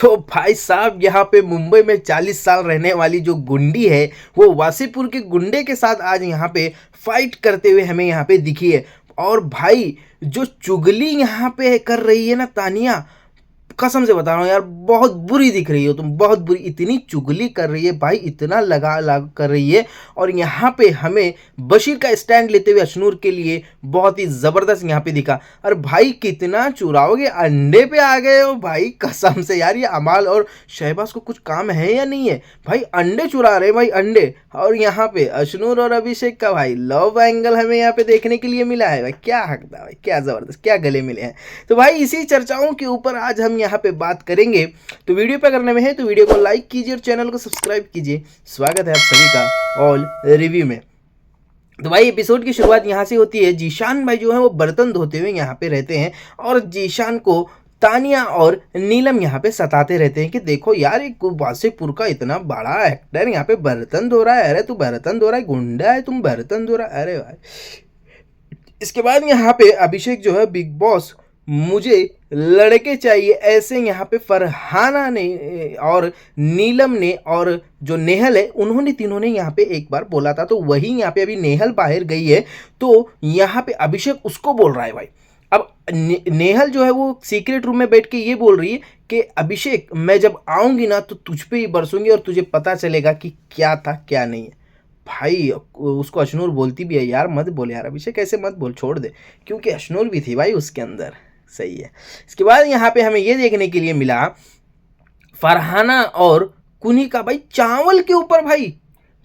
तो भाई साहब यहाँ पे मुंबई में 40 साल रहने वाली जो गुंडी है वो वासीपुर के गुंडे के साथ आज यहाँ पे फाइट करते हुए हमें यहाँ पे दिखी है। और भाई जो चुगली यहाँ पे कर रही है ना तानिया, कसम से बता रहा हूँ यार, बहुत बुरी दिख रही हो तुम, बहुत बुरी। इतनी चुगली कर रही है भाई, इतना लगा लगा कर रही है। और यहाँ पे हमें बशीर का स्टैंड लेते हुए अशनूर के लिए बहुत ही ज़बरदस्त यहाँ पे दिखा। और भाई कितना चुराओगे, अंडे पे आ गए हो भाई, कसम से यार। ये अमाल और शहबाज को कुछ काम है या नहीं है भाई, अंडे चुरा रहे भाई, अंडे। और यहाँ पे अशनूर और अभिषेक का भाई लव एंगल हमें यहाँ पे देखने के लिए मिला है भाई। क्या हक था भाई, क्या ज़बरदस्त, क्या गले मिले हैं। तो भाई इसी चर्चाओं के ऊपर आज हम यहाँ पे बात करेंगे। तो वीडियो पे करने में है तो वीडियो को लाइक कीजिए और चैनल को सब्सक्राइब कीजिए। स्वागत है आप सभी का ऑल रिव्यू में। तो भाई एपिसोड की शुरुआत यहाँ से होती है। जीशान भाई जो है वो बर्तन धोते हुए यहाँ पे रहते हैं और जीशान को तानिया और नीलम यहाँ पे सताते रहते हैं कि देखो यार, एक वासीपुर का इतना बड़ा एक्टर यहाँ पे बर्तन धो रहा है। अरे तू बर्तन धो रहा है, गुंडा है, तुम बर्तन धो रहा है, अरे भाई। इसके बाद यहाँ पे अभिषेक जो है, बिग बॉस मुझे लड़के चाहिए, ऐसे यहाँ पे फरहाना ने और नीलम ने और जो नेहल है, उन्होंने तीनों ने यहाँ पे एक बार बोला था। तो वही यहाँ पे अभी नेहल बाहर गई है तो यहाँ पे अभिषेक उसको बोल रहा है भाई। अब नेहल जो है वो सीक्रेट रूम में बैठ के ये बोल रही है कि अभिषेक, मैं जब आऊँगी ना तो तुझ पे ही बरसूंगी और तुझे पता चलेगा कि क्या था क्या नहीं है। भाई उसको अशनूर बोलती भी है, यार मत बोल यार अभिषेक, ऐसे मत बोल, छोड़ दे, क्योंकि अशनूर भी थी भाई उसके अंदर। सही है। इसके बाद यहाँ पे हमें ये देखने के लिए मिला फरहाना और कुनी का भाई चावल के ऊपर। भाई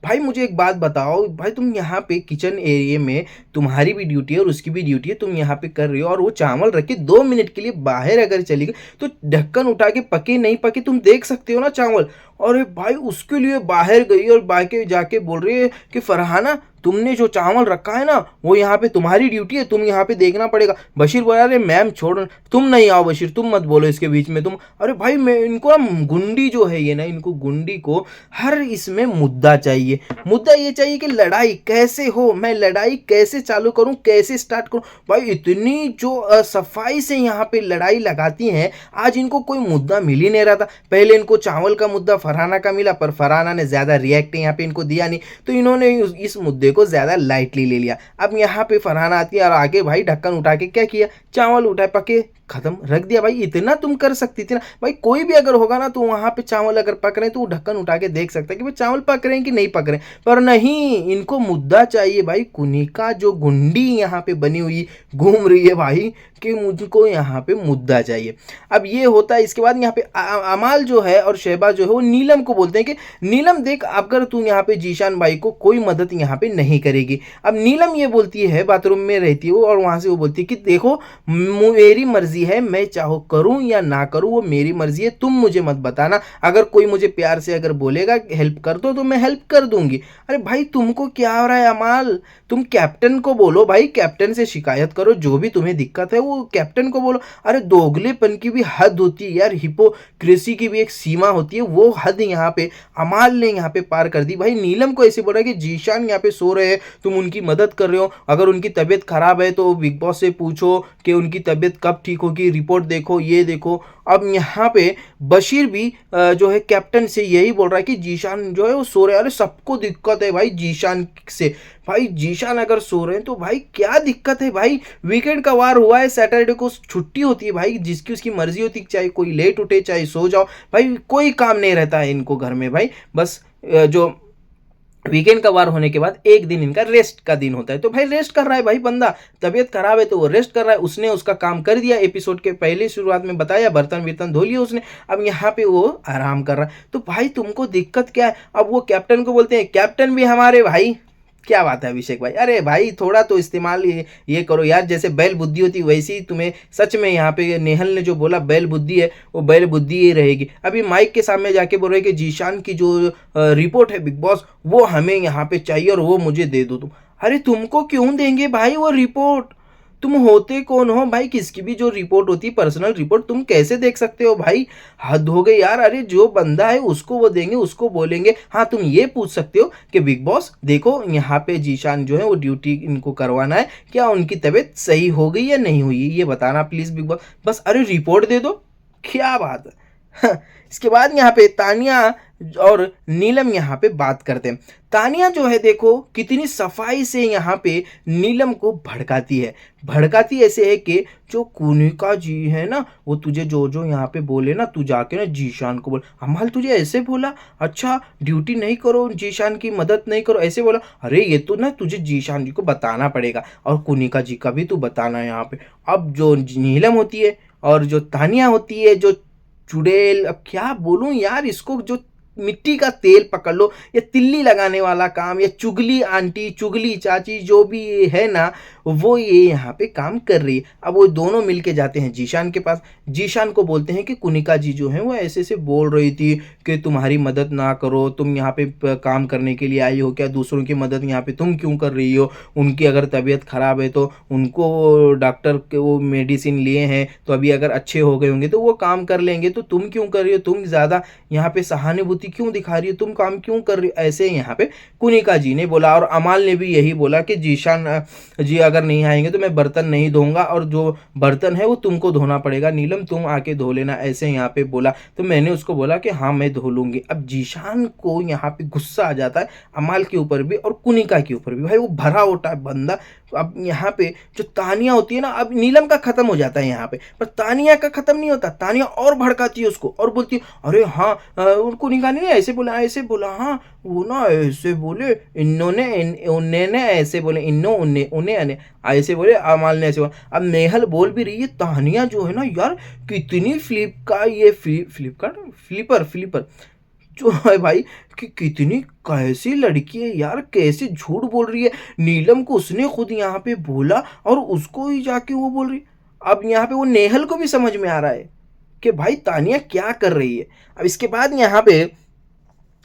भाई मुझे एक बात बताओ भाई, तुम यहाँ पे किचन एरिया में तुम्हारी भी ड्यूटी है और उसकी भी ड्यूटी है, तुम यहाँ पे कर रही हो और वो चावल रख के 2 मिनट के लिए बाहर अगर चली गई तो ढक्कन उठा के पके नहीं पके तुम देख सकते हो ना चावल। अरे भाई उसके लिए बाहर गई और बाके जाके बोल रही है कि फरहाना, तुमने जो चावल रखा है ना वो यहाँ पे तुम्हारी ड्यूटी है, तुम यहाँ पे देखना पड़ेगा। बशीर बोला अरे मैम छोड़, तुम नहीं आओ बशीर, तुम मत बोलो इसके बीच में तुम। अरे भाई मैं इनको ना गुंडी जो है ये ना, इनको गुंडी को हर इसमें मुद्दा चाहिए। मुद्दा ये चाहिए कि लड़ाई कैसे हो, मैं लड़ाई कैसे चालू करूँ, कैसे स्टार्ट करूँ। भाई इतनी जो सफाई से यहाँ पे लड़ाई लगाती हैं, आज इनको कोई मुद्दा मिल ही नहीं रहा था। पहले इनको चावल का मुद्दा फरहाना का मिला, पर फरहाना ने ज़्यादा रिएक्ट यहाँ पे इनको दिया नहीं, तो इन्होंने इस मुद्दे को ज़्यादा लाइटली ले लिया। अब यहाँ पे फरहाना आती है और आगे भाई ढक्कन उठा के क्या किया, चावल उठाए पके खत्म रख दिया। भाई इतना तुम कर सकती थी ना भाई, कोई भी अगर होगा ना तो वहाँ पे चावल अगर पक रहे हैं तो वो ढक्कन उठा के देख सकता है कि भाई चावल पक रहे हैं कि नहीं पक रहे हैं। पर नहीं, इनको मुद्दा चाहिए भाई। कुनिका जो गुंडी यहाँ पे बनी हुई घूम रही है भाई कि मुझको यहाँ पे मुद्दा चाहिए। अब ये होता है। इसके बाद यहाँ पे अमाल जो है और शहबाज जो है वो नीलम को बोलते हैं कि नीलम देख, अगर तू यहाँ पे जीशान भाई को कोई मदद यहाँ पे नहीं करेगी। अब नीलम ये बोलती है, बाथरूम में रहती है और वहाँ से वो बोलती है कि देखो मेरी मर्जी है, मैं चाहो करूँ या ना करूँ वो मेरी मर्जी है, तुम मुझे मत बताना। अगर कोई मुझे प्यार से अगर बोलेगा हेल्प कर दो तो मैं हेल्प कर दूंगी। अरे भाई तुमको क्या हो रहा है अमाल, तुम कैप्टन को बोलो भाई, कैप्टन से शिकायत करो, जो भी तुम्हें दिक्कत है वो कैप्टन को बोलो। अरे दोगलेपन की भी हद होती है यार, हिपोक्रेसी की भी एक सीमा होती है, वो हद यहाँ पे अमाल ने यहाँ पे पार कर दी। भाई नीलम को ऐसे बोला कि जीशान यहाँ पे सो रहे हैं, तुम उनकी मदद कर रहे हो, अगर उनकी तबीयत खराब है तो बिग बॉस से पूछो कि उनकी तबीयत कब ठीक होगी, रिपोर्ट देखो, ये देखो। अब यहाँ पे बशीर भी जो है कैप्टन से यही बोल रहा है कि जीशान जो है वो सो रहे हैं। अरे सबको दिक्कत है भाई जीशान से, भाई जीशान अगर सो रहे हैं तो भाई क्या दिक्कत है भाई। वीकेंड का वार हुआ है, सैटरडे को छुट्टी होती है भाई, जिसकी उसकी मर्जी होती है, चाहे कोई लेट उठे चाहे सो जाओ भाई, कोई काम नहीं रहता है इनको घर में भाई। बस जो वीकेंड का वार होने के बाद एक दिन इनका रेस्ट का दिन होता है, तो भाई रेस्ट कर रहा है भाई बंदा, तबीयत खराब है तो वो रेस्ट कर रहा है। उसने उसका काम कर दिया, एपिसोड के पहले शुरुआत में बताया, बर्तन वर्तन धो लिया उसने, अब यहाँ पे वो आराम कर रहा है। तो भाई तुमको दिक्कत क्या है। अब वो कैप्टन को बोलते हैं, कैप्टन भी हमारे भाई, क्या बात है अभिषेक भाई, अरे भाई थोड़ा तो इस्तेमाल ये करो यार, जैसे बैल बुद्धि होती वैसी ही तुम्हें सच में यहाँ पे नेहल ने जो बोला बैल बुद्धि है वो बैल बुद्धि ही रहेगी। अभी माइक के सामने जाके बोल रहे कि जीशान की जो रिपोर्ट है बिग बॉस वो हमें यहाँ पे चाहिए और वो मुझे दे दो तुम। अरे तुमको क्यों देंगे भाई वो रिपोर्ट, तुम होते कौन हो भाई, किसकी भी जो रिपोर्ट होती है पर्सनल रिपोर्ट तुम कैसे देख सकते हो भाई, हद हो गई यार। अरे जो बंदा है उसको वो देंगे, उसको बोलेंगे। हाँ तुम ये पूछ सकते हो कि बिग बॉस देखो यहाँ पे जीशान जो है वो ड्यूटी इनको करवाना है, क्या उनकी तबीयत सही हो गई या नहीं हुई ये बताना प्लीज बिग बॉस, बस अरे रिपोर्ट दे दो, क्या बात है। इसके बाद यहाँ पे तानिया और नीलम यहाँ पे बात करते हैं। तानिया जो है देखो कितनी सफाई से यहाँ पे नीलम को भड़काती है। भड़काती ऐसे है कि जो कुनिका जी है ना, वो तुझे जो जो यहाँ पे बोले ना, तू जाके ना जीशान को बोल। अमाल तुझे ऐसे बोला? अच्छा ड्यूटी नहीं करो, जीशान की मदद नहीं करो, ऐसे बोला? अरे ये तो ना तुझे जीशान जी को बताना पड़ेगा और कुनिका जी का भी तू बताना है यहाँ पे। अब जो नीलम होती है और जो तानिया होती है, जो चुड़ैल, अब क्या बोलूं यार इसको, जो मिट्टी का तेल पकड़ लो या तिल्ली लगाने वाला काम, या चुगली आंटी, चुगली चाची, जो भी ये है ना, वो ये यहाँ पे काम कर रही है। अब वो दोनों मिलके जाते हैं जीशान के पास। जीशान को बोलते हैं कि कुनिका जी जो है वो ऐसे ऐसे बोल रही थी कि तुम्हारी मदद ना करो, तुम यहाँ पे काम करने के लिए आई हो क्या, दूसरों की मदद यहाँ पे तुम क्यों कर रही हो? उनकी अगर तबीयत खराब है तो उनको डॉक्टर के वो मेडिसिन लिए हैं, तो अभी अगर अच्छे हो गए होंगे तो वो काम कर लेंगे, तो तुम क्यों कर रही हो? तुम ज़्यादा यहाँ पे सहानुभूति क्यों दिखा रही हो? तुम काम क्यों कर रही हो? ऐसे यहाँ पे कुनिका जी ने बोला। और अमाल ने भी यही बोला कि जीशान जी अगर नहीं आएंगे तो मैं बर्तन नहीं धोऊंगा, और जो बर्तन है वो तुमको धोना पड़ेगा, नीलम तुम आके धो लेना, ऐसे यहाँ पे बोला। तो मैंने उसको बोला कि हाँ मैं धो लूंगी। अब जीशान को यहाँ पे गुस्सा आ जाता है अमाल के ऊपर भी और कुनिका के ऊपर भी। भाई वो भरा होता है बंदा। अब यहाँ पे जो तानिया होती है ना, अब नीलम का खत्म हो जाता है यहाँ पे, पर तानिया का खत्म नहीं होता। तानिया और भड़काती है उसको और बोलती है अरे हाँ उनको निकालने नहीं ऐसे बोला, ऐसे बोला, हाँ वो ना ऐसे बोले, उन्होंने ऐसे बोले, उन्हें ऐसे बोले, अमाल ने ऐसे बोला। अब नेहल बोल भी रही है, तानिया जो है ना यार कितनी फ्लिपर जो है भाई, कि कितनी कैसी लड़की है यार, कैसे झूठ बोल रही है। नीलम को उसने खुद यहाँ पे बोला और उसको ही जाके वो बोल रही। अब यहाँ पे वो नेहल को भी समझ में आ रहा है कि भाई तानिया क्या कर रही है। अब इसके बाद यहाँ पे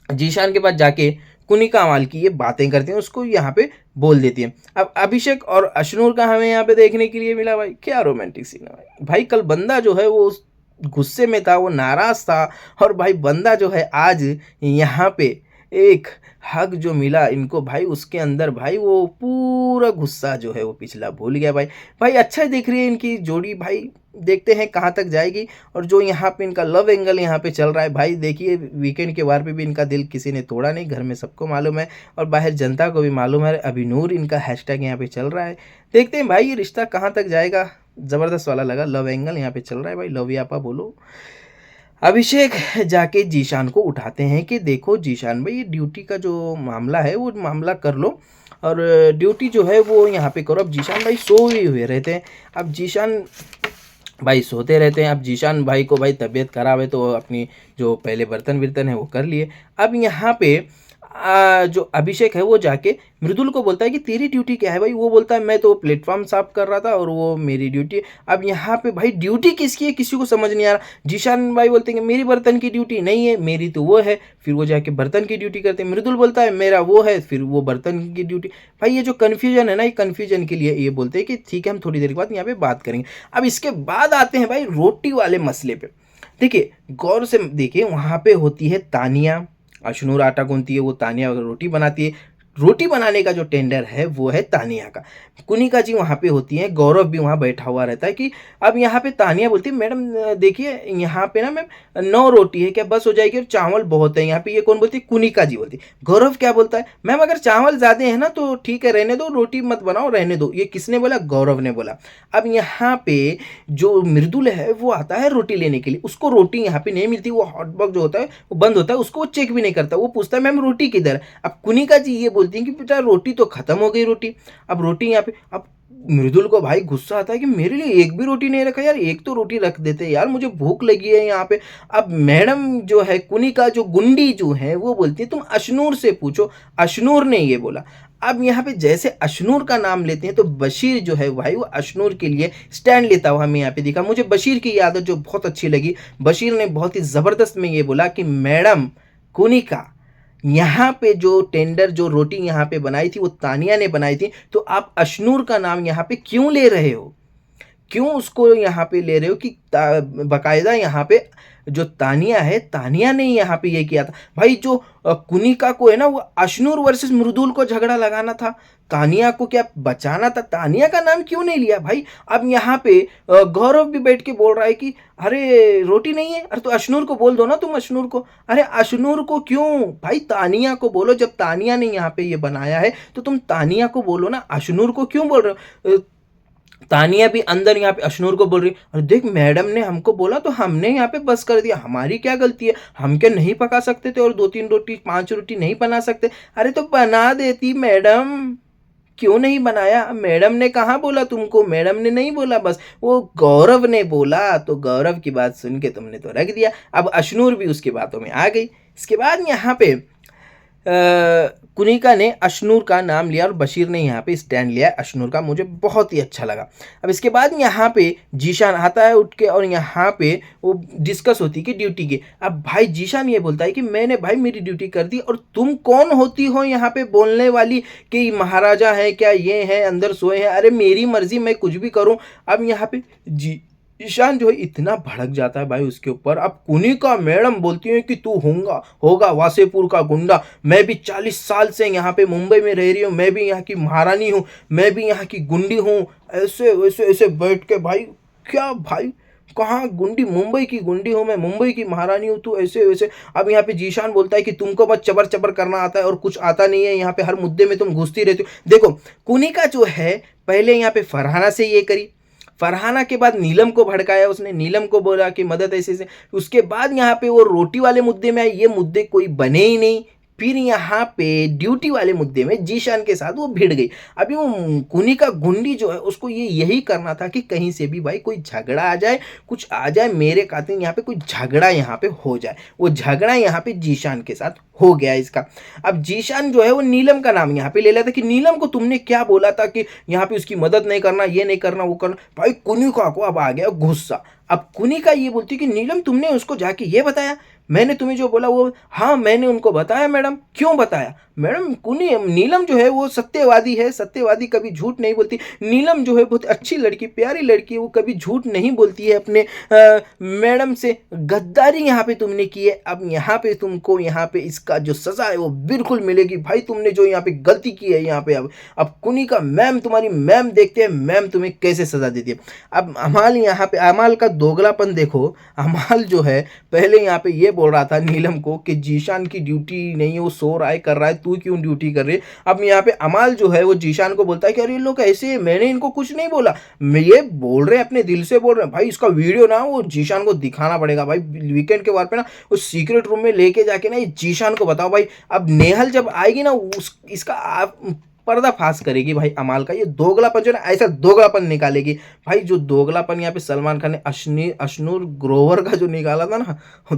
जीशान के पास जाके कुनिका अमाल की ये बातें करती हैं, उसको यहाँ पे बोल देती है। अब अभिषेक और अशनूर का हमें यहाँ पे देखने के लिए मिला। भाई क्या रोमांटिक सीन है भाई। कल बंदा जो है वो गुस्से में था, वो नाराज था, और भाई बंदा जो है आज यहाँ पे एक हक जो मिला इनको भाई, उसके अंदर भाई वो पूरा गुस्सा जो है वो पिछला भूल गया। भाई अच्छा दिख रही है इनकी जोड़ी। भाई देखते हैं कहाँ तक जाएगी। और जो यहाँ पे इनका लव एंगल यहाँ पे चल रहा है भाई, देखिए वीकेंड के वार पे भी इनका दिल किसी ने तोड़ा नहीं, घर में सबको मालूम है और बाहर जनता को भी मालूम है। अभिनूर इनका हैशटैग यहाँ पे चल रहा है। देखते हैं भाई ये रिश्ता कहाँ तक जाएगा। ज़बरदस्त वाला लगा, लव एंगल यहाँ पे चल रहा है भाई। लव यापा बोलो। अभिषेक जाके जीशान को उठाते हैं कि देखो जीशान भाई, ये ड्यूटी का जो मामला है वो मामला कर लो, और ड्यूटी जो है वो यहाँ पे करो। अब जीशान भाई सोए हुए रहते हैं। अब जीशान भाई सोते रहते हैं। अब जीशान भाई को भाई तबीयत खराब है तो अपनी जो पहले बर्तन वर्तन है वो कर लिए। अब यहाँ पे जो अभिषेक है वो जाके मृदुल को बोलता है कि तेरी ड्यूटी क्या है भाई। वो बोलता है मैं तो प्लेटफॉर्म साफ कर रहा था और वो मेरी ड्यूटी है। अब यहाँ पे भाई ड्यूटी किसकी है किसी को समझ नहीं आ रहा। जीशान भाई बोलते हैं कि मेरी बर्तन की ड्यूटी नहीं है, मेरी तो वो है। फिर वो जाके बर्तन की ड्यूटी करते हैं। मृदुल बोलता है मेरा वो है, फिर वो बर्तन की ड्यूटी। भाई ये जो कन्फ्यूजन है ना, ये कन्फ्यूजन के लिए ये बोलते हैं कि ठीक है हम थोड़ी देर के बाद यहाँ पे बात करेंगे। अब इसके बाद आते हैं भाई रोटी वाले मसले पे। देखिए गौर से देखिए, वहाँ पे होती है तानिया, अशनूर आटा गूंथती है, वो तानिया रोटी बनाती है। रोटी बनाने का जो टेंडर है वो है तानिया का। कुनिका जी वहाँ पे होती हैं, गौरव भी वहाँ बैठा हुआ रहता है कि अब यहाँ पे तानिया बोलती है मैडम देखिए यहाँ पे ना मैम 9 रोटी है क्या, बस हो जाएगी, और चावल बहुत है यहाँ पे। ये कौन बोलती है? कुनिका जी बोलती है। गौरव क्या बोलता है? मैम अगर चावल ज़्यादा है ना तो ठीक है रहने दो, रोटी मत बनाओ रहने दो। ये किसने बोला? गौरव ने बोला। अब यहाँ पे जो मृदुल है वो आता है रोटी लेने के लिए, उसको रोटी यहाँ पे नहीं मिलती। वो हॉटबॉक्स जो होता है वो बंद होता है, उसको वो चेक भी नहीं करता। वो पूछता है मैम रोटी किधर है। अब कुनिका जी ये बोलती हैं कि बेटा रोटी तो खत्म हो गई रोटी। अब रोटी यहाँ पे, अब मृदुल को भाई गुस्सा आता है कि मेरे लिए एक भी रोटी नहीं रखा यार, एक तो रोटी रख देते यार, मुझे भूख लगी है यहाँ पे। अब मैडम जो है कुनिका जो गुंडी जो है वो बोलती है तुम अशनूर से पूछो। अशनूर ने ये बोला। अब यहाँ पे जैसे अशनूर का नाम लेते हैं तो बशीर जो है भाई वो अशनूर के लिए स्टैंड लेता हुआ हमें यहाँ पे दिखा। मुझे बशीर की आदत जो बहुत अच्छी लगी, बशीर ने बहुत ही ज़बरदस्त में ये बोला कि मैडम कुनिका यहाँ पे जो टेंडर जो रोटी यहाँ पे बनाई थी वो तानिया ने बनाई थी, तो आप अशनूर का नाम यहाँ पे क्यों ले रहे हो? क्यों उसको यहाँ पे ले रहे हो कि बाकायदा यहाँ पे जो तानिया है, तानिया ने यहाँ पे ये किया था भाई। जो कुनिका को है ना, वो अशनूर वर्सेस मृदुल को झगड़ा लगाना था, तानिया को क्या बचाना था, तानिया का नाम क्यों नहीं लिया भाई। अब यहाँ पे गौरव भी बैठ के बोल रहा है कि अरे रोटी नहीं है, अरे तो अशनूर को बोल दो ना तुम, अशनूर को। अरे अशनूर को क्यों भाई, तानिया को बोलो। जब तानिया ने यहाँ पे ये बनाया है तो तुम तानिया को बोलो ना, अशनूर को क्यों बोल रहे हो। तानिया भी अंदर यहाँ पे अशनूर को बोल रही, अरे देख मैडम ने हमको बोला तो हमने यहाँ पे बस कर दिया, हमारी क्या गलती है, हम क्या नहीं पका सकते थे और 2-3 रोटी 5 रोटी नहीं बना सकते। अरे तो बना देती मैडम, क्यों नहीं बनाया। मैडम ने कहाँ बोला तुमको, मैडम ने नहीं बोला, बस वो गौरव ने बोला, तो गौरव की बात सुन के तुमने तो रख दिया। अब अशनूर भी उसकी बातों में आ गई। इसके बाद यहाँ पे कुनिका ने अशनूर का नाम लिया और बशीर ने यहाँ पे स्टैंड लिया अशनूर का, मुझे बहुत ही अच्छा लगा। अब इसके बाद यहाँ पे जीशान आता है उठ के और यहाँ पे वो डिस्कस होती कि ड्यूटी की। अब भाई जीशान ये बोलता है कि मैंने भाई मेरी ड्यूटी कर दी और तुम कौन होती हो यहाँ पे बोलने वाली कि महाराजा है क्या, ये है अंदर सोए हैं, अरे मेरी मर्जी, मैं कुछ भी करूँ। अब यहाँ पे ईशान जो है इतना भड़क जाता है भाई उसके ऊपर। अब कुनिका मैडम बोलती है कि तू होगा वासेपुर का गुंडा, मैं भी 40 साल से यहाँ पे मुंबई में रह रही हूँ, मैं भी यहाँ की महारानी हूँ, मैं भी यहाँ की गुंडी हूँ। ऐसे वैसे ऐसे बैठ के भाई, क्या भाई कहाँ गुंडी, मुंबई की गुंडी हूँ मैं, मुंबई की महारानी हूँ तू, ऐसे वैसे। अब यहाँ पे जीशान बोलता है कि तुमको बस चबर चबर करना आता है और कुछ आता नहीं है, यहाँ पे हर मुद्दे में तुम घुसती रहती हो। देखो कुनिका जो है पहले यहाँ पे फरहाना से ये करी, फरहाना के बाद नीलम को भड़काया उसने, नीलम को बोला कि मदद ऐसे से, उसके बाद यहाँ पे वो रोटी वाले मुद्दे में आए, ये मुद्दे कोई बने ही नहीं। फिर यहाँ पे ड्यूटी वाले मुद्दे में जीशान के साथ वो भिड़ गई। अभी वो कुनिका गुंडी जो है उसको ये यही करना था कि कहीं से भी भाई कोई झगड़ा आ जाए, कुछ आ जाए मेरे खातिर, यहाँ पे कोई झगड़ा यहाँ पे हो जाए। वो झगड़ा यहाँ पे जीशान के साथ हो गया इसका। अब जीशान जो है वो नीलम का नाम यहाँ पे ले लेता कि नीलम को तुमने क्या बोला था कि यहाँ पे उसकी मदद नहीं करना, ये नहीं करना, वो करना। भाई कुनिका को अब आ गया गुस्सा। अब कुनिका ये बोलती कि नीलम तुमने उसको जाके ये बताया, मैंने तुम्हें जो बोला वो, हाँ मैंने उनको बताया मैडम। क्यों बताया मैडम। नीलम जो है वो सत्यवादी है, सत्यवादी कभी झूठ नहीं बोलती। नीलम जो है बहुत अच्छी लड़की, प्यारी लड़की है, वो कभी झूठ नहीं बोलती है अपने मैडम से। गद्दारी यहाँ पे तुमने की है, अब यहाँ पे तुमको यहाँ पे इसका जो सजा है वो बिल्कुल मिलेगी भाई, तुमने जो यहाँ पे गलती की है यहाँ पे। अब कुनिका मैम, तुम्हारी मैम देखते हैं मैम तुम्हें कैसे सजा देती है। अब अमाल यहाँ पे, अमाल का दोगलापन देखो। अमाल जो है पहले यहाँ पे ये बोल रहा था नीलम को कि जीशान की ड्यूटी नहीं है, वो सो रहा है कर रहा है, तू क्यों ड्यूटी कर रही है। अब यहाँ पे अमाल जो है वो जीशान को बोलता है कि अरे ये लोग ऐसे, मैंने इनको कुछ नहीं बोला, ये बोल रहे हैं अपने दिल से बोल रहे हैं। भाई इसका वीडियो ना वो जीशान को दिखाना पड़ेगा भाई, वीकेंड के बार पे ना उस सीक्रेट रूम में लेके जाके ना ये जीशान को बताओ भाई। अब नेहल जब आएगी ना इसका पर्दाफाश करेगी भाई अमाल का, ये दोगलापन जो ना ऐसा दोगलापन निकालेगी भाई। जो दोगलापन यहाँ पे सलमान खान ने अशनूर ग्रोवर का जो निकाला था ना, वो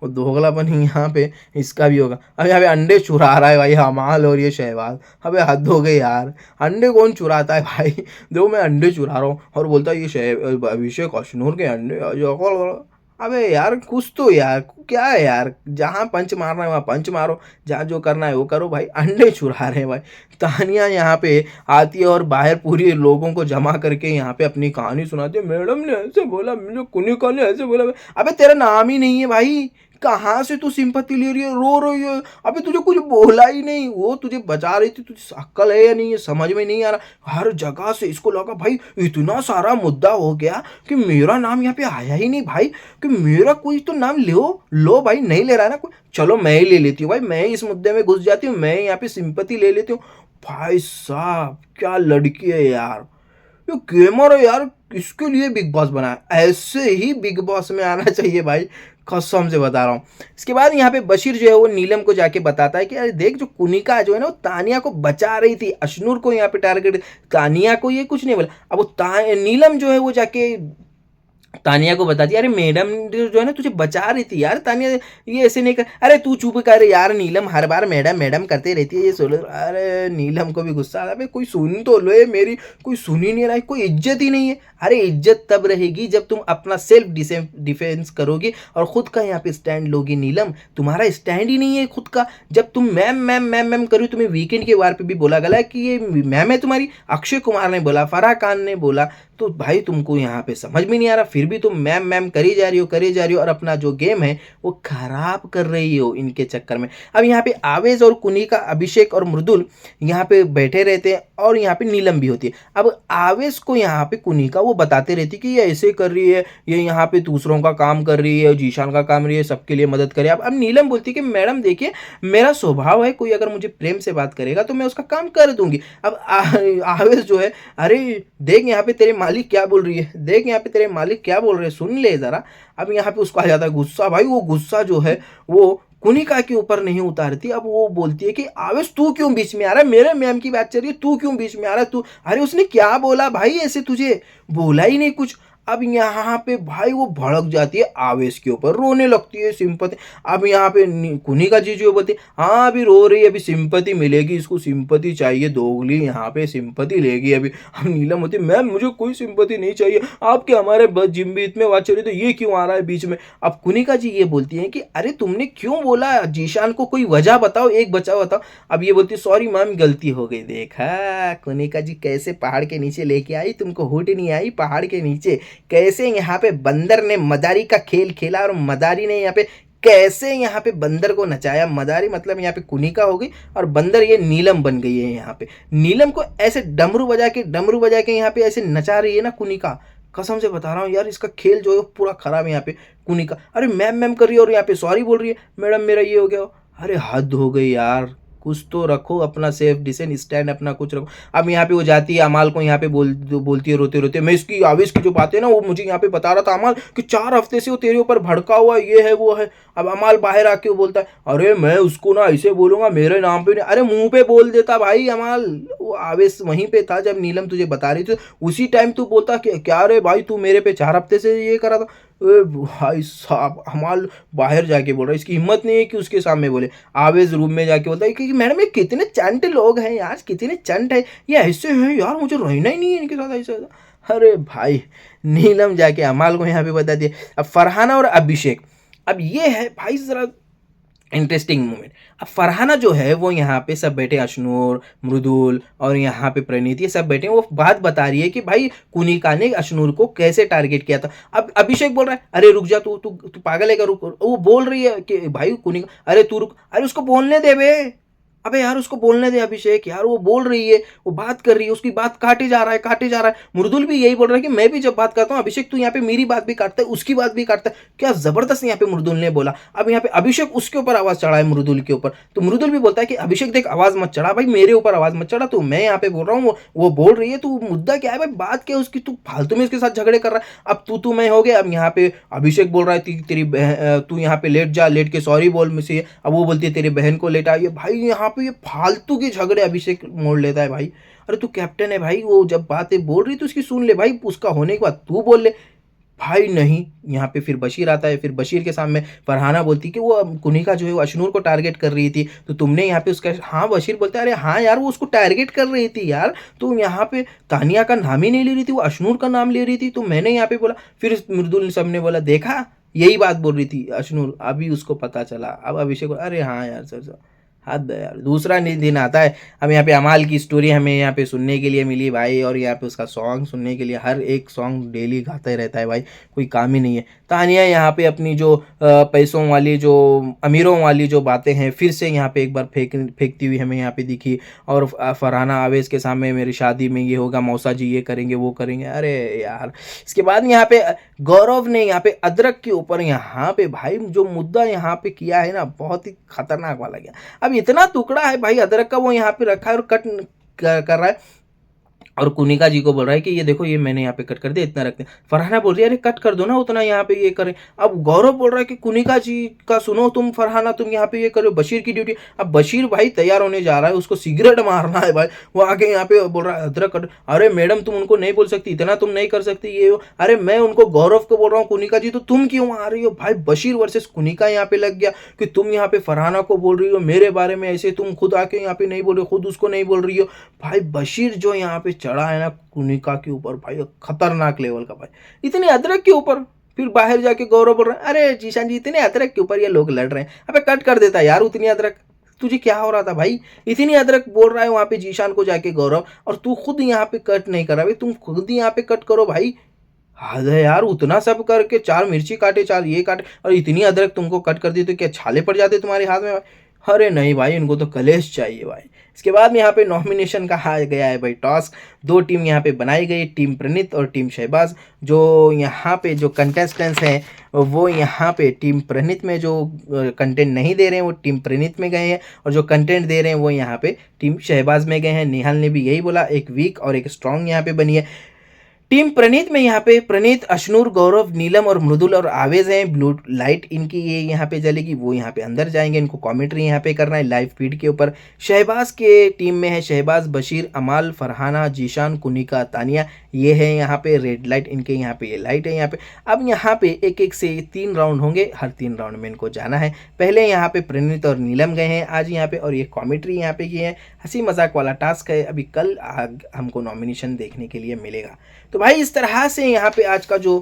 दोगलापन ही यहाँ पे इसका भी होगा। अब यहाँ पे अंडे चुरा रहा है भाई अमाल और ये शहबाज। अबे हद हो गई यार, अंडे कौन चुराता है भाई। देखो मैं अंडे चुरा रहा हूँ और बोलता है ये अभिषेक अशनूर के अंडे। अबे यार कुछ तो यार, क्या है यार, जहाँ पंच मारना है वहाँ पंच मारो, जहाँ जो करना है वो करो भाई। अंडे चुरा रहे हैं भाई। तानिया यहाँ पे आती है और बाहर पूरी लोगों को जमा करके यहाँ पे अपनी कहानी सुनाती है। मैडम ने ऐसे बोला, मुझे कुनिका ने ऐसे बोला। अबे तेरा नाम ही नहीं है भाई, कहाँ से तू सिंपैथी ले रही है, रो रही है। अबे तुझे कुछ बोला ही नहीं, वो तुझे बचा रही थी, तुझे अक्ल है या नहीं है समझ में नहीं आ रहा। हर जगह से इसको लगा भाई इतना सारा मुद्दा हो गया कि मेरा नाम यहाँ पे आया ही नहीं भाई, कि मेरा कोई तो नाम लो भाई, नहीं ले रहा है ना कोई, चलो मैं ही ले लेती हूँ भाई, मैं इस मुद्दे में घुस जाती हूँ, मैं यहाँ पे सिंपैथी ले लेती हूँ। भाई साहब क्या लड़की है यार, ये गेमर है यार, इसके लिए बिग बॉस बनाया, ऐसे ही बिग बॉस में आना चाहिए भाई, कसम से बता रहा हूँ। इसके बाद यहाँ पे बशीर जो है वो नीलम को जाके बताता है कि अरे देख जो कुनिका जो है ना वो तानिया को बचा रही थी, अशनूर को यहाँ पे टारगेट, तानिया को ये कुछ नहीं बोला। अब वो नीलम जो है वो जाके तानिया को बताती है, अरे मैडम जो है ना तुझे बचा रही थी यार, तानिया ये ऐसे नहीं कर, अरे तू चुप कर यार, नीलम हर बार मैडम मैडम करते रहती है ये सोलो। अरे नीलम को भी गुस्सा आ रहा है, कोई सुन तो लो मेरी, कोई सुन ही नहीं रहा है, कोई इज्जत ही नहीं है। अरे इज्जत तब रहेगी जब तुम अपना सेल्फ डिफेंस करोगी और खुद का यहाँ पे स्टैंड लोगी। नीलम तुम्हारा स्टैंड ही नहीं है खुद का, जब तुम मैम मैम मैम मैम करो, तुम्हें वीकेंड के वार पे भी बोला गया कि ये मैम है तुम्हारी, अक्षय कुमार ने बोला, फराह खान ने बोला, तो भाई तुमको यहाँ पे समझ में नहीं आ रहा, फिर भी तुम मैम मैम करी जा रही हो, करी जा रही हो, और अपना जो गेम है वो खराब कर रही हो इनके चक्कर में। अब यहाँ पे आवेश और कुनिका, अभिषेक और मृदुल यहाँ पे बैठे रहते हैं, और यहाँ पे नीलम भी होती है। अब आवेश को यहाँ पे कुनिका वो बताते रहती कि ये ऐसे कर रही है, ये यहाँ पे दूसरों का काम कर रही है, जीशान का काम रही है, सबके लिए मदद करे। अब नीलम बोलती है कि मैडम देखिए, मेरा स्वभाव है, कोई अगर मुझे प्रेम से बात करेगा तो मैं उसका काम कर दूंगी। अब आवेश जो है, अरे देख यहाँ पे तेरे मालिक क्या बोल रही है, देख यहाँ पे तेरे मालिक क्या बोल रहे हैं, सुन ले जरा। अब यहाँ पे उसको आ जाता है गुस्सा। भाई वो गुस्सा जो है वो कुनिका के ऊपर नहीं उतारती। अब वो बोलती है कि आवेश तू क्यों बीच में आ रहा है, मेरे मैम की बात चल रही है, तू क्यों बीच में आ रहा है, तू, अरे उसने क्या बोला भाई, ऐसे तुझे बोला ही नहीं कुछ। अब यहाँ पे भाई वो भड़क जाती है आवेश के ऊपर, रोने लगती है सिंपति। अब यहाँ पे कुनिका जी जो बोलती है, हाँ अभी रो रही है, अभी सिंपति मिलेगी, इसको सिंपति चाहिए, दोगली यहाँ पे सिंपति लेगी अभी। अब नीलम होती है, मैम मुझे कोई सिंपति नहीं चाहिए, आपके हमारे बस जिम भी इतने बात चल रही, तो ये क्यों आ रहा है बीच में। अब कुनिका जी ये बोलती है कि अरे तुमने क्यों बोला जीशान को, कोई वजह बताओ, एक बचा बताओ। अब ये बोलती है सॉरी मैम गलती हो गई। देखा कुनिका जी कैसे पहाड़ के नीचे लेके आई, तुमको हुट नहीं आई पहाड़ के नीचे, कैसे यहाँ पे बंदर ने मदारी का खेल खेला, और मदारी ने यहाँ पे कैसे यहाँ पे बंदर को नचाया। मदारी मतलब यहाँ पे कुनिका हो गई, और बंदर ये नीलम बन गई है। यहाँ पे नीलम को ऐसे डमरू बजा के यहाँ पे ऐसे नचा रही है ना कुनिका, कसम से बता रहा हूँ यार, इसका खेल जो है पूरा खराब है। यहाँ पे कुनिका अरे मैम मैम कर रही है, और यहाँ पे सॉरी बोल रही है, मैडम मेरा ये हो गया। अरे हद हो गई यार, कुछ तो रखो अपना सेफ डिसेंट स्टैंड, अपना कुछ रखो। अब यहाँ पे वो जाती है अमाल को यहाँ पे बोलती है रोते रोते, मैं इसकी आवेश की जो बातें ना वो मुझे यहाँ पे बता रहा था अमाल कि 4 हफ्ते से वो तेरे ऊपर भड़का हुआ, ये है वो है। अब अमाल बाहर आके वो बोलता है, अरे मैं उसको ना ऐसे बोलूंगा, मेरे नाम पे नहीं, अरे मुंह पे बोल देता भाई अमाल। वो आवेश वहीं पे था जब नीलम तुझे बता रही थी, उसी टाइम तू बोलता कि क्या रे भाई तू मेरे पे 4 हफ्ते से ये करा था। भाई साहब हमाल बाहर जाके बोल रहा है, इसकी हिम्मत नहीं है कि उसके सामने बोले। आवेश रूम में जाके बोलता है कि मैडम ये कितने चंट लोग हैं यार, कितने चंट है, ये ऐसे हैं यार, मुझे रहना ही नहीं है इनके साथ ऐसा। अरे भाई नीलम जाके अमाल को यहाँ पे बता दिया। अब फरहाना और अभिषेक, अब ये है भाई जरा इंटरेस्टिंग मोमेंट। अब फरहाना जो है वो यहाँ पे सब बैठे, अशनूर, मृदुल और यहाँ पे प्रणीति, ये सब बैठे, वो बात बता रही है कि भाई कुनिका ने अशनूर को कैसे टारगेट किया था। अब अभिषेक बोल रहा है, अरे रुक जा, तू तू तू पागल है क्या, रुक। वो बोल रही है कि भाई कुनिका, अरे तू रुक, अरे उसको बोलने दे बे, अबे यार उसको बोलने दे अभिषेक यार, वो बोल रही है, वो बात कर रही है, उसकी बात काटे जा रहा है, काटे जा रहा है। मृदुल भी यही बोल रहा है कि मैं भी जब बात करता हूँ अभिषेक तू यहाँ पे मेरी बात भी काटता है, उसकी बात भी काटता है। क्या जबरदस्त यहाँ पे मृदुल ने बोला। अब यहाँ पे अभिषेक उसके ऊपर आवाज चढ़ा है मृदुल के ऊपर, तो मृदुल भी बोलता है कि अभिषेक देख आवाज मत चढ़ा भाई, मेरे ऊपर आवाज मत चढ़ा, तो मैं यहाँ पे बोल रहा हूँ, वो बोल रही है, तू मुद्दा क्या है भाई, बात क्या है उसकी, तू फालतू में इसके साथ झगड़े कर रहा है। अब तू मैं हो गया। अब यहाँ पे अभिषेक बोल रहा है तेरी तू यहाँ पे लेट जा, लेट के सॉरी बोल मुझसे। अब वो बोलती है तेरी बहन को लेट आई। भाई यहाँ पे ये फालतू के झगड़े अभिषेक मोड़ लेता है भाई। अरे तू कैप्टन है भाई, वो जब बातें बोल रही तो उसकी सुन ले भाई, उसका होने के बाद तू बोल ले भाई। नहीं, यहाँ पे फिर बशीर आता है, फिर बशीर के सामने फरहाना बोलती कि वो कुनिका जो है वो अशनूर को टारगेट कर रही थी, तो तुमने यहाँ पे उसका, हाँ बशीर बोलता है अरे हाँ यार वो उसको टारगेट कर रही थी यार, तो यहाँ पे तानिया का नाम ही नहीं ले रही थी, वो अशनूर का नाम ले रही थी, तो मैंने यहाँ पे बोला। फिर मृदुल सब ने बोला देखा यही बात बोल रही थी अशनूर, अभी उसको पता चला। अब अभिषेक अरे हाँ यार सर हद है यार। दूसरा दिन आता है, अब यहाँ पे अमाल की स्टोरी हमें यहाँ पे सुनने के लिए मिली भाई, और यहाँ पे उसका सॉन्ग सुनने के लिए, हर एक सॉन्ग डेली गाता ही रहता है भाई, कोई काम ही नहीं है। तानिया यहाँ पे अपनी जो पैसों वाली, जो अमीरों वाली जो बातें हैं फिर से यहाँ पे एक बार फेंकती हुई हमें यहाँ पे दिखी। और फरहाना आवेश के सामने मेरी शादी में ये होगा, मौसा जी ये करेंगे वो करेंगे, अरे यार। इसके बाद यहाँ पे गौरव ने यहाँ पे अदरक के ऊपर यहाँ पे भाई जो मुद्दा यहाँ पे किया है ना, बहुत ही खतरनाक वाला गया। अब इतना टुकड़ा है भाई अदरक का, वो यहाँ पे रखा है और कट कर रहा है, और कुनिका जी को बोल रहा है कि ये देखो ये मैंने यहाँ पे कट कर दिया, इतना रखते हैं। फरहाना बोल रही है अरे कट कर दो ना उतना, यहाँ पे ये करें। अब गौरव बोल रहा है कि कुनिका जी का सुनो तुम, फरहाना तुम यहाँ पे ये करो, बशीर की ड्यूटी। अब बशीर भाई तैयार होने जा रहा है, उसको सिगरेट मारना है भाई, वो आके यहाँ पे बोल रहा है अदरक कट। अरे मैडम तुम उनको नहीं बोल सकती, इतना तुम नहीं कर सकती ये हो। अरे मैं उनको गौरव को बोल रहा हूँ कुनिका जी, तो तुम क्यों आ रही हो भाई। बशीर वर्सेस कुनिका यहाँ पे लग गया कि तुम यहाँ पे फरहाना को बोल रही हो मेरे बारे में ऐसे, तुम खुद आके यहाँ पे नहीं बोल रही हो, खुद उसको नहीं बोल रही हो भाई। बशीर जो यहाँ पे चढ़ा है ना कुनिका के ऊपर भाई, खतरनाक लेवल का भाई, इतने अदरक के ऊपर। फिर बाहर जाके गौरव बोल रहा है अरे जीशान जी इतने अदरक के ऊपर ये लोग लड़ रहे हैं, अबे कट कर देता यार उतनी अदरक, तुझे क्या हो रहा था भाई? इतनी अदरक बोल रहा है वहाँ पे जीशान को जाके गौरव, और तू खुद यहाँ पे कट नहीं कर रहा भाई, तुम खुद ही यहाँ पे कट करो भाई। हद है यार, उतना सब करके 4 मिर्ची काटे, 4 ये काटे, और इतनी अदरक तुमको कट कर दी तो क्या छाले पड़ जाते तुम्हारे हाथ में? अरे नहीं भाई, इनको तो कलेश चाहिए भाई। इसके बाद में यहाँ पे नॉमिनेशन का आ गया है भाई टास्क। 2 टीम यहाँ पे बनाई गई, टीम प्रणीत और टीम शहबाज। जो यहाँ पे जो कंटेस्टेंट्स हैं वो यहाँ पे टीम प्रणीत में जो कंटेंट नहीं दे रहे हैं वो टीम प्रणीत में गए हैं, और जो कंटेंट दे रहे हैं वो यहाँ पे टीम शहबाज में गए हैं। निहाल ने भी यही बोला, एक वीक और एक स्ट्रॉन्ग यहाँ पे बनी है। टीम प्रणीत में यहाँ पे प्रणीत, अशनूर, गौरव, नीलम और मृदुल और आवेज हैं। ब्लू लाइट इनकी ये यहाँ पे जलेगी, वो यहाँ पे अंदर जाएंगे, इनको कमेंट्री यहाँ पे करना है लाइव फीड के ऊपर। शहबाज के टीम में है शहबाज, बशीर, अमाल, फरहाना, जीशान, कुनिका, तानिया, ये है यहाँ पे रेड लाइट, इनके यहाँ पे ये लाइट है यहाँ पे। अब यहाँ पे एक एक से 3 राउंड होंगे, हर 3 राउंड में इनको जाना है। पहले यहाँ पे प्रणीत और नीलम गए हैं आज यहाँ पे, और ये कॉमेंट्री यहाँ पे की है, हंसी मजाक वाला टास्क है। अभी कल हमको नॉमिनेशन देखने के लिए मिलेगा। तो भाई इस तरह से यहाँ पे आज का जो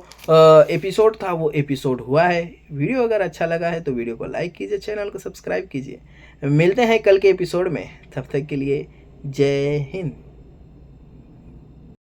एपिसोड था वो एपिसोड हुआ है। वीडियो अगर अच्छा लगा है तो वीडियो को लाइक कीजिए, चैनल को सब्सक्राइब कीजिए। मिलते हैं कल के एपिसोड में, तब तक के लिए जय हिंद।